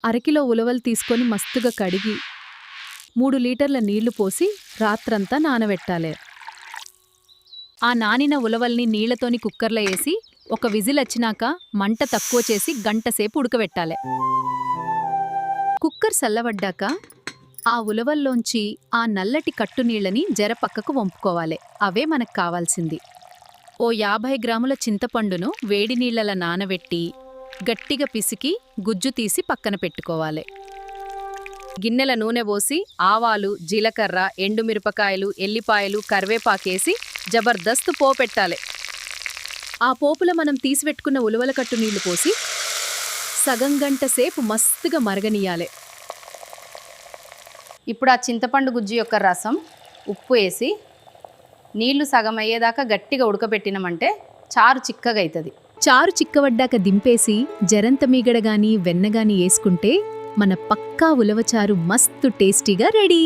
అరకిలో ఉలవలు తీసుకొని మస్తుగా కడిగి 3 లీటర్ల నీళ్లు పోసి రాత్రంతా నానబెట్టాలి. ఆ నానిన ఉలవల్ని నీళ్లతోని కుక్కర్లో వేసి ఒక విజిల్ వచ్చినాక మంట తక్కువ చేసి గంటసేపు ఉడకబెట్టాలి. కుక్కర్ చల్లబడ్డాక ఆ ఉలవల్లోంచి ఆ నల్లటి కట్టునీళ్ళని జర పక్కకు వంపుకోవాలి. అవే మనకు కావాల్సింది. ఓ 50 గ్రాముల చింతపండును వేడి నీళ్లల నానబెట్టి గట్టిగా పిసికి గుజ్జు తీసి పక్కన పెట్టుకోవాలి. గిన్నెల నూనె పోసి ఆవాలు, జీలకర్ర, ఎండుమిరపకాయలు, ఎల్లిపాయలు, కరివేపాకేసి జబర్దస్త్ పోపెట్టాలి. ఆ పోపుల మనం తీసిపెట్టుకున్న ఉలవల కట్టు నీళ్లు పోసి సగం గంట సేపు మస్తుగా మరగనీయాలి. ఇప్పుడు ఆ చింతపండు గుజ్జు యొక్క రసం, ఉప్పు వేసి నీళ్లు సగం అయ్యేదాకా గట్టిగా ఉడకబెట్టినామంటే చారు చిక్కగా అవుతుంది. చారు చిక్కవడ్డాక దింపేసి జరంత మీగడగాని వెన్నగాని వేసుకుంటే మన పక్కా ఉలవచారు మస్తు టేస్టీగా రెడీ.